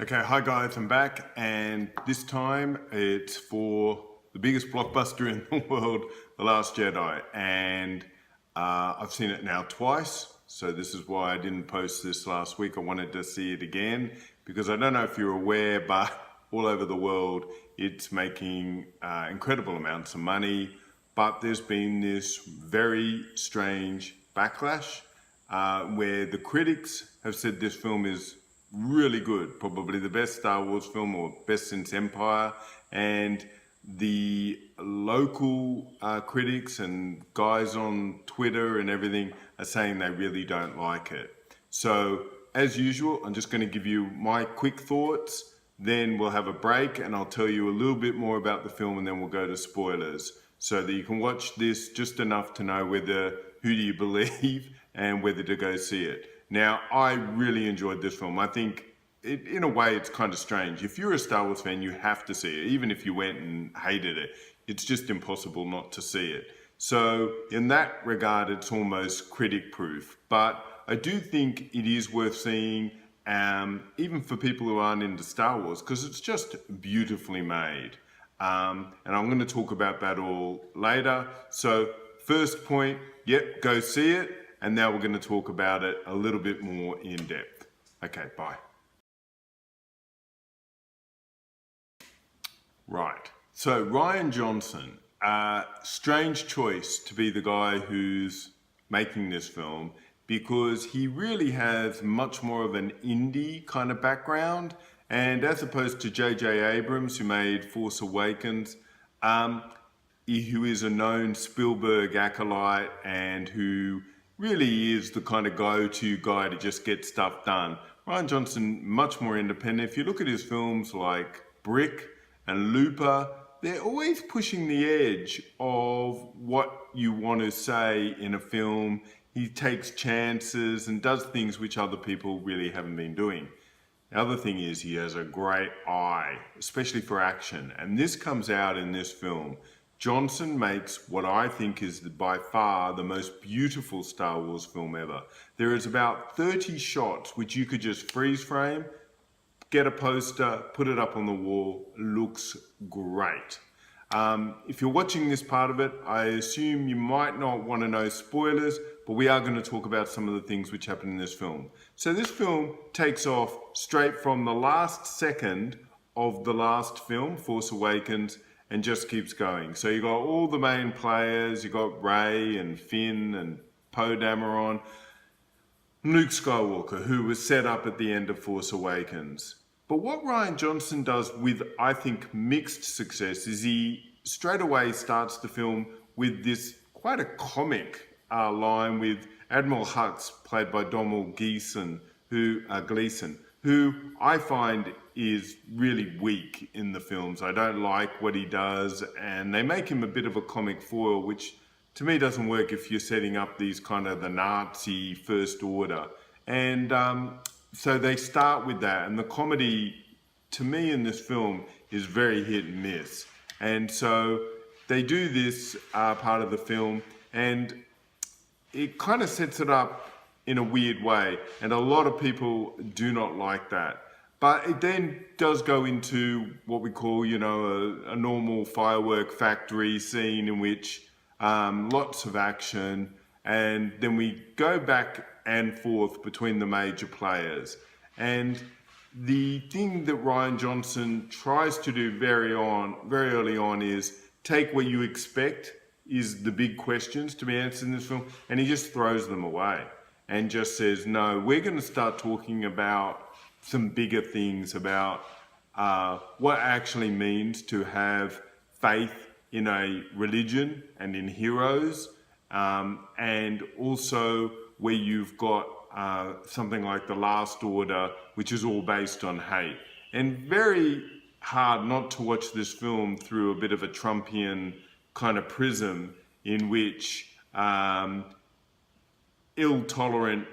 Okay, hi guys, I'm back, and this time it's for the biggest blockbuster in the world, The Last Jedi, and I've seen it now twice, so this is why I didn't post this last week. I wanted to see it again, because I don't know if you're aware, but all over the world it's making incredible amounts of money, but there's been this very strange backlash where the critics have said this film is really good, probably the best Star Wars film or best since Empire, and the local critics and guys on Twitter and everything are saying they really don't like it. So as usual, I'm just going to give you my quick thoughts, then we'll have a break and I'll tell you a little bit more about the film, and then we'll go to spoilers so that you can watch this just enough to know who do you believe and whether to go see it. Now, I really enjoyed this film. I think, in a way, it's kind of strange. If you're a Star Wars fan, you have to see it. Even if you went and hated it, it's just impossible not to see it. So, in that regard, it's almost critic-proof. But I do think it is worth seeing, even for people who aren't into Star Wars, because it's just beautifully made. And I'm going to talk about that all later. So, first point, yep, go see it. And now we're going to talk about it a little bit more in depth. Okay, bye. Right, so Rian Johnson, strange choice to be the guy who's making this film, because he really has much more of an indie kind of background, and as opposed to J.J. Abrams, who made Force Awakens, who is a known Spielberg acolyte and who really is the kind of go-to guy to just get stuff done. Rian Johnson, much more independent. If you look at his films like Brick and Looper, they're always pushing the edge of what you want to say in a film. He takes chances and does things which other people really haven't been doing. The other thing is he has a great eye, especially for action, and this comes out in this film. Johnson makes what I think is by far the most beautiful Star Wars film ever. There is about 30 shots which you could just freeze frame, get a poster, put it up on the wall, looks great. If you're watching this part of it, I assume you might not want to know spoilers, but we are going to talk about some of the things which happen in this film. So this film takes off straight from the last second of the last film, Force Awakens, and just keeps going. So you got all the main players, you got Rey and Finn and Poe Dameron, Luke Skywalker, who was set up at the end of Force Awakens. But what Rian Johnson does with, I think, mixed success is he straight away starts the film with this quite a comic line with Admiral Hux, played by Domhnall Gleeson, who I find is really weak in the films. I don't like what he does, and they make him a bit of a comic foil, which to me doesn't work if you're setting up these kind of the Nazi First Order. And so they start with that, and the comedy to me in this film is very hit and miss. And so they do this part of the film, and it kind of sets it up in a weird way, and a lot of people do not like that. But it then does go into what we call, you know, a normal firework factory scene in which lots of action, and then we go back and forth between the major players. And the thing that Rian Johnson tries to do very early on is take what you expect is the big questions to be answered in this film, and he just throws them away and just says, no, we're going to start talking about some bigger things, about what it actually means to have faith in a religion and in heroes, and also where you've got something like The Last Order, which is all based on hate. And very hard not to watch this film through a bit of a Trumpian kind of prism in which ill-tolerant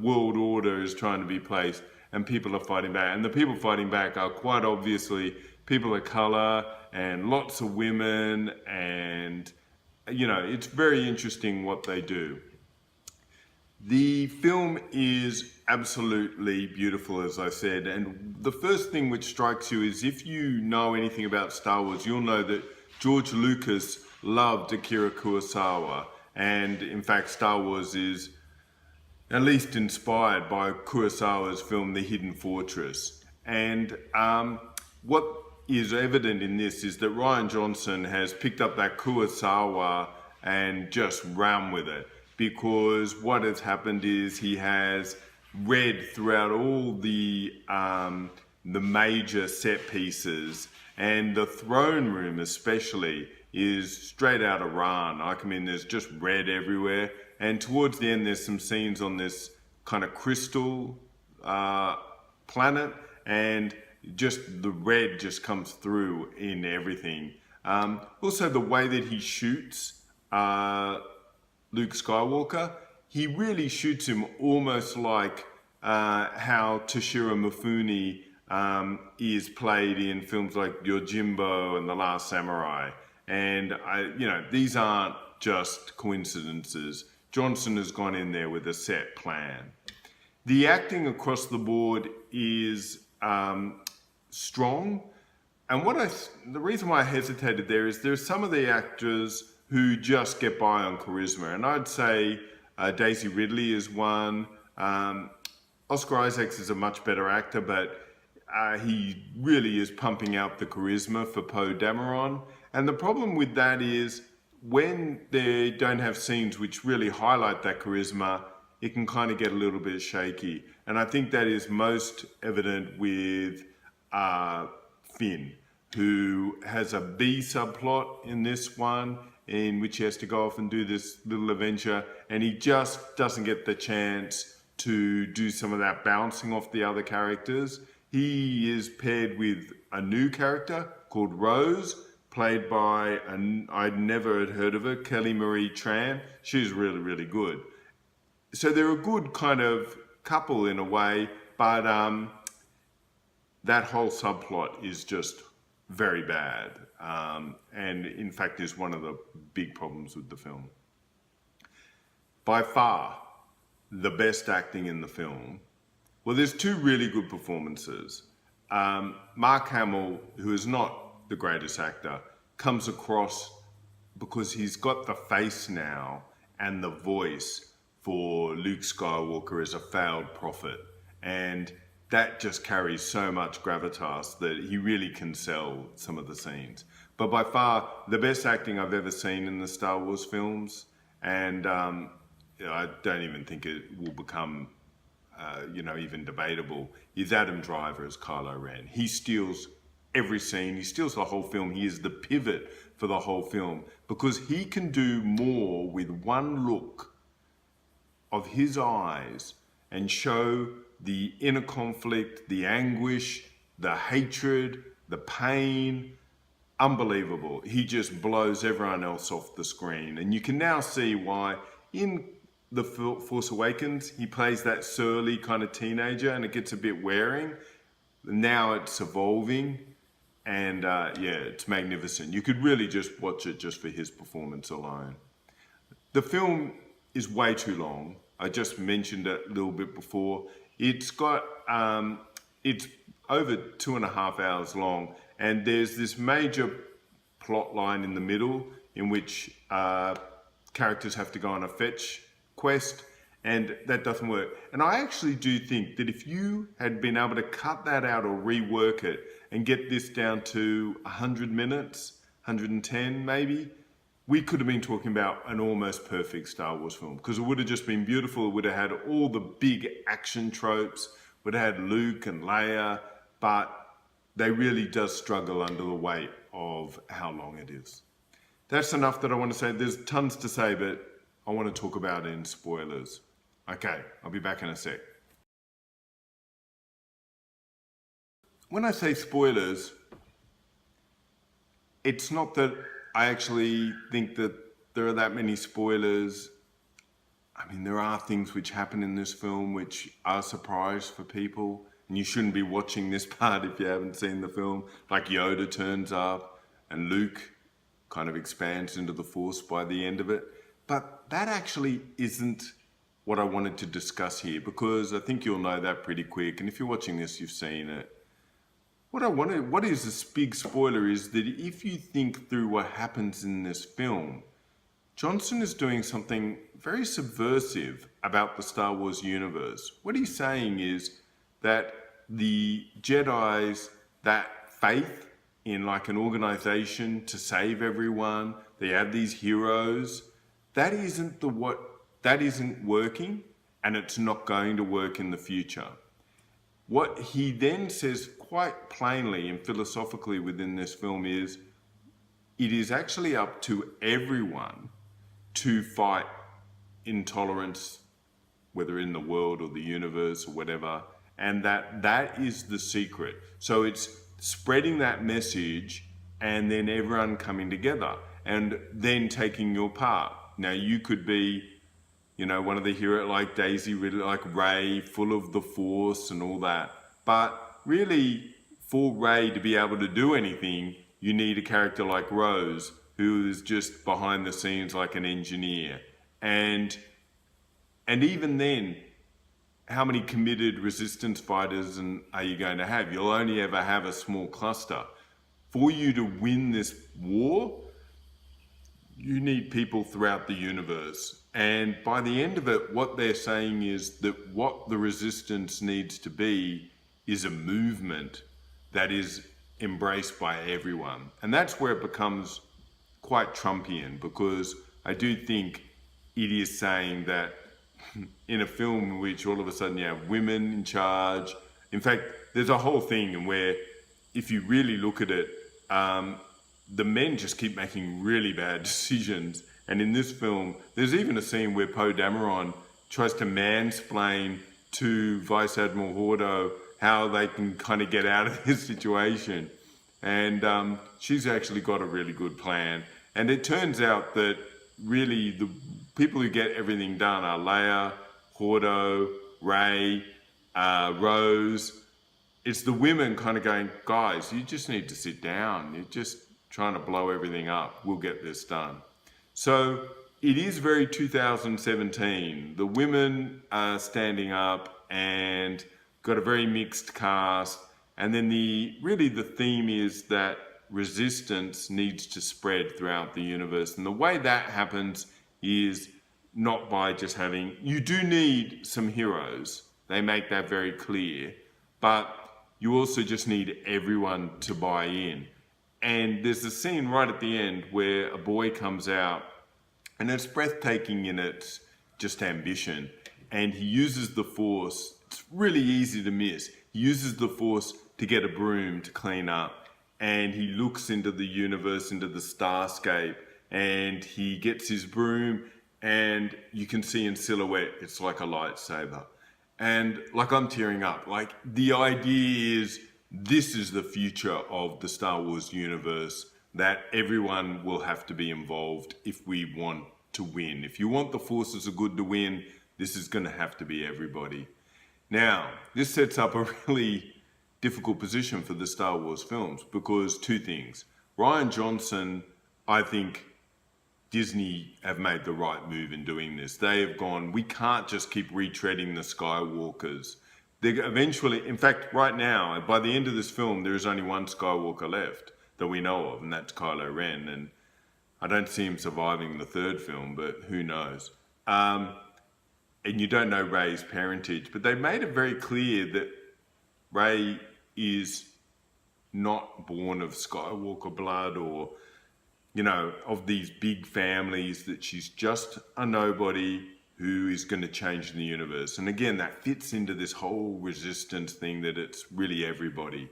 world order is trying to be placed, and people are fighting back. And the people fighting back are quite obviously people of color and lots of women, and, you know, it's very interesting what they do. The film is absolutely beautiful, as I said, and the first thing which strikes you is if you know anything about Star Wars, you'll know that George Lucas loved Akira Kurosawa, and in fact, Star Wars is at least inspired by Kurosawa's film The Hidden Fortress. And what is evident in this is that Rian Johnson has picked up that Kurosawa and just ran with it, because what has happened is he has read throughout all the major set pieces, and the throne room especially is straight out of Ran. I mean, there's just red everywhere, and towards the end there's some scenes on this kind of crystal planet, and just the red just comes through in everything. Also, the way that he shoots Luke Skywalker, he really shoots him almost like how Toshiro Mifune is played in films like Yojimbo and The Last Samurai. And these aren't just coincidences. Johnson has gone in there with a set plan. The acting across the board is strong. And the reason why I hesitated there is there's some of the actors who just get by on charisma. And I'd say Daisy Ridley is one. Oscar Isaacs is a much better actor, but he really is pumping out the charisma for Poe Dameron. And the problem with that is when they don't have scenes which really highlight that charisma, it can kind of get a little bit shaky. And I think that is most evident with Finn, who has a B subplot in this one, in which he has to go off and do this little adventure, and he just doesn't get the chance to do some of that bouncing off the other characters. He is paired with a new character called Rose, played by, I'd never had heard of her, Kelly Marie Tran. She's really, really good. So they're a good kind of couple in a way, but that whole subplot is just very bad. And in fact is one of the big problems with the film. By far, the best acting in the film, well, there's two really good performances. Mark Hamill, who is not the greatest actor, comes across because he's got the face now and the voice for Luke Skywalker as a failed prophet. And that just carries so much gravitas that he really can sell some of the scenes. But by far, the best acting I've ever seen in the Star Wars films, and I don't even think it will become even debatable, is Adam Driver as Kylo Ren. He steals every scene, he steals the whole film. He is the pivot for the whole film, because he can do more with one look of his eyes and show the inner conflict, the anguish, the hatred, the pain. Unbelievable. He just blows everyone else off the screen. And you can now see why in The Force Awakens, he plays that surly kind of teenager, and it gets a bit wearing. Now it's evolving, and it's magnificent. You could really just watch it just for his performance alone. The film is way too long. I just mentioned it a little bit before. It's got, it's over 2.5 hours long, and there's this major plot line in the middle in which characters have to go on a fetch quest, and that doesn't work. And I actually do think that if you had been able to cut that out or rework it and get this down to 100 minutes, 110 maybe, we could have been talking about an almost perfect Star Wars film, because it would have just been beautiful. It would have had all the big action tropes, would have had Luke and Leia, but they really does struggle under the weight of how long it is. That's enough that I want to say. There's tons to say, but I want to talk about it in spoilers. Okay, I'll be back in a sec. When I say spoilers, it's not that I actually think that there are that many spoilers. I mean, there are things which happen in this film which are a surprise for people, and you shouldn't be watching this part if you haven't seen the film. Like Yoda turns up, and Luke kind of expands into the Force by the end of it. But that actually isn't what I wanted to discuss here, because I think you'll know that pretty quick. And if you're watching this, you've seen it. What is this big spoiler is that if you think through what happens in this film, Johnson is doing something very subversive about the Star Wars universe. What he's saying is that the Jedi's, that faith in like an organization to save everyone, they have these heroes, that isn't working, and it's not going to work in the future. What he then says quite plainly and philosophically within this film is, it is actually up to everyone to fight intolerance, whether in the world or the universe or whatever, and that is the secret. So it's spreading that message and then everyone coming together and then taking your part. Now you could be, one of the heroes like Daisy Ridley, like Rey, full of the Force and all that. But really, for Rey to be able to do anything, you need a character like Rose, who is just behind the scenes like an engineer. And even then, how many committed resistance fighters are you going to have? You'll only ever have a small cluster. For you to win this war, you need people throughout the universe. And by the end of it, what they're saying is that what the resistance needs to be is a movement that is embraced by everyone. And that's where it becomes quite Trumpian, because I do think it is saying that in a film in which all of a sudden you have women in charge. In fact, there's a whole thing where if you really look at it, the men just keep making really bad decisions. And in this film, there's even a scene where Poe Dameron tries to mansplain to Vice Admiral Hordo how they can kind of get out of this situation. And she's actually got a really good plan. And it turns out that really the people who get everything done are Leia, Hordo, Rey, Rose. It's the women kind of going, guys, you just need to sit down. You're just trying to blow everything up. We'll get this done. So it is very 2017. The women are standing up and got a very mixed cast. And then the theme is that resistance needs to spread throughout the universe. And the way that happens is not by just you do need some heroes. They make that very clear. But you also just need everyone to buy in. And there's a scene right at the end where a boy comes out, and it's breathtaking in its just ambition. And he uses the Force. It's really easy to miss. He uses the Force to get a broom to clean up. And he looks into the universe, into the starscape, and he gets his broom, and you can see in silhouette, it's like a lightsaber. And like, I'm tearing up. Like, the idea is this is the future of the Star Wars universe, that everyone will have to be involved if we want to win. If you want the forces of good to win, this is going to have to be everybody. Now, this sets up a really difficult position for the Star Wars films, because two things. Rian Johnson, I think Disney have made the right move in doing this. They have gone, we can't just keep retreading the Skywalkers. They eventually, in fact, right now, by the end of this film, there is only one Skywalker left that we know of, and that's Kylo Ren. And I don't see him surviving the third film, but who knows? And you don't know Rey's parentage, but they made it very clear that Rey is not born of Skywalker blood or, of these big families, that she's just a nobody who is going to change the universe. And again, that fits into this whole resistance thing, that it's really everybody.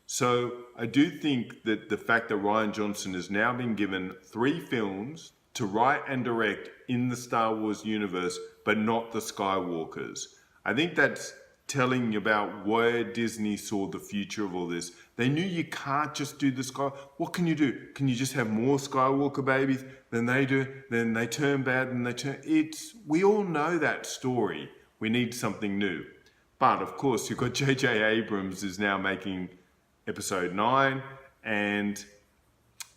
So I do think that the fact that Rian Johnson has now been given 3 films to write and direct in the Star Wars universe, but not the Skywalkers, I think that's telling about where Disney saw the future of all this. They knew you can't just do the What can you do? Can you just have more Skywalker babies than they do? Then they turn bad and we all know that story. We need something new. But of course, you've got J.J. Abrams is now making episode 9. And,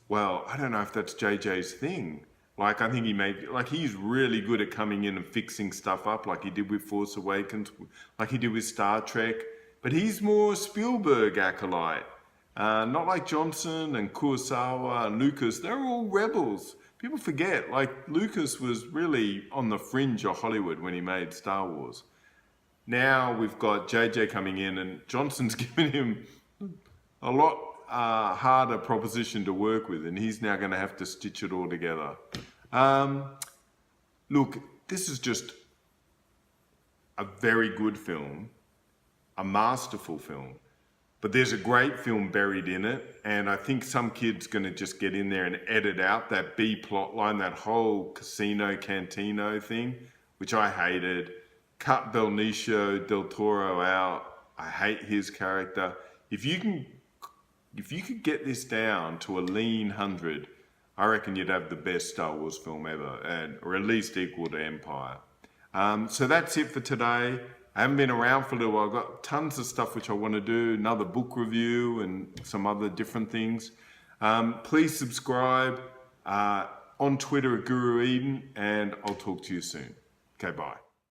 well, I don't know if that's JJ's thing. Like, I think he's really good at coming in and fixing stuff up, like he did with Force Awakens, like he did with Star Trek. But he's more Spielberg acolyte. Not like Johnson and Kurosawa and Lucas. They're all rebels. People forget, like, Lucas was really on the fringe of Hollywood when he made Star Wars. Now we've got JJ coming in, and Johnson's given him a lot harder proposition to work with, and he's now going to have to stitch it all together. Look, this is just a very good film, a masterful film, but there's a great film buried in it, and I think some kid's going to just get in there and edit out that B plot line, that whole Casino Cantino thing, which I hated. Cut Benicio del Toro out. I hate his character. If you could get this down to a lean 100, I reckon you'd have the best Star Wars film ever, or at least equal to Empire. So that's it for today. I haven't been around for a little while. I've got tons of stuff which I want to do, another book review and some other different things. Please subscribe on Twitter at Guru Eden, and I'll talk to you soon. Okay, bye.